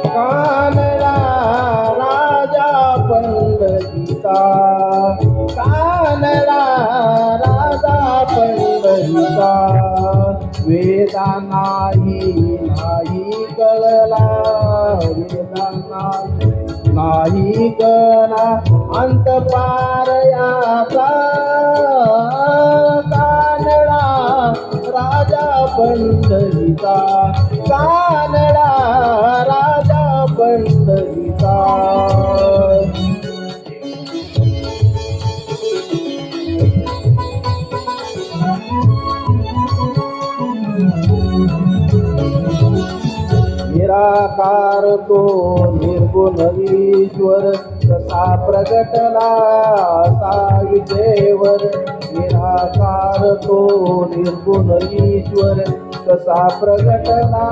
कानडा राजा पंढरीचा, कानडा राजा पंढरीचा, वेदा नाही कळला, वेदा नाही कळला अंत पार याचा, कानडा राजा पंढरीचा, कानडा राजा पंढरीचा. निराकार तो निर्गुण ईश्वर, कसा प्रगटला सावितेवर. निराकार तो निर्गुण ईश्वर, कसा प्रगटला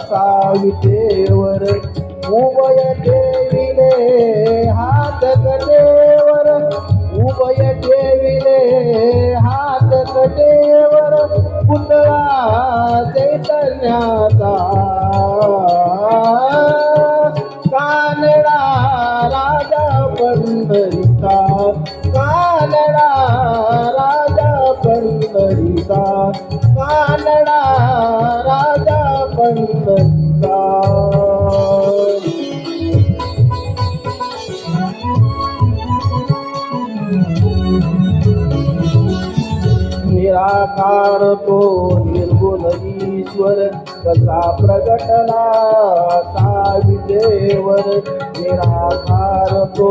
सावितेवर. उभय ठेविले हात कटेवर, उभय ठेविले हात कटेवर, पुतळा चैतन्याचा, कानडा राजा पंढरीचा, कानडा राजा पंढरीचा, कानडा राजा पंढरीचा. निराकार तो निर्गुण ईश्वर, कसा प्रगटला सावितेवर. निराकार तो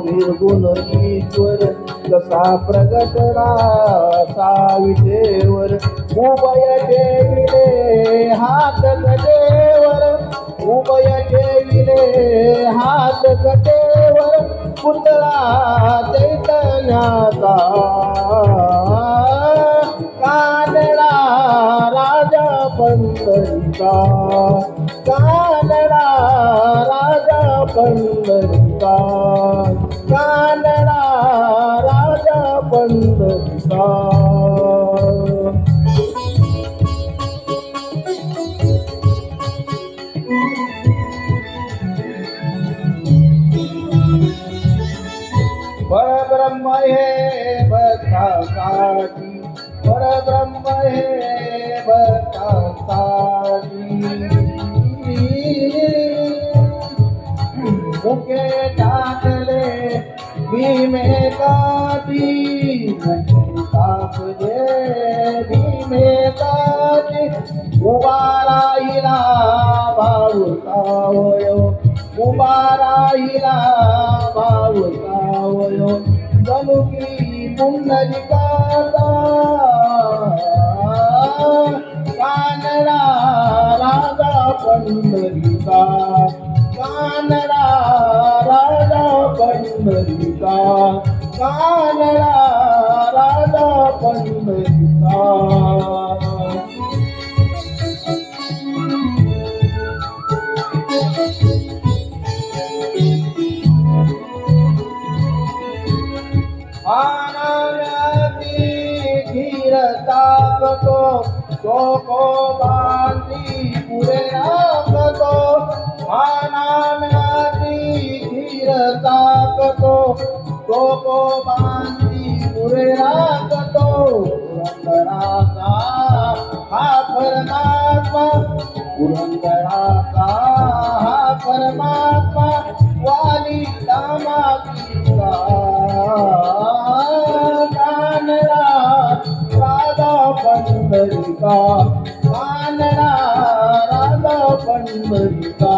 निर्गुण ईश्वर, कसा प्रगटला सावितेवर. उभय ठेविले हात कटेवर, उभय ठेविले हात कटेवर, पुतळा चैतन्याचा, कानडा राजा पंढरीचा, कानडा राजा पंढरीचा, कानडा राजा पंढरीचा. परब्रह्म हे भक्तासाठी, परब्रह्म हे भक्तासाठी. मुके टाकले भीमे काठी, मुके टाकले भीमे काठी. उभा राहिला भाऊ सावयो, उभा राहिला भाऊ सावयो, जणू की पुंडलिकाचा, कानडा राजा पंढरीचा, कानडा राजा पंढरीचा, कानडा राजा पंढरीचा. आनंदी धीर ताकतो, तो को बांधी पुरे राखतो. आनंदी धीर ताकतो, तो को बांधी पुरे राखतो. पुरंदराचा हा परमात्मा, पुरंदराचा हा परमात्मा, वाली दामाकीचा, कानडा राजा पंढरीचा, कानडा राजा पंढरीचा.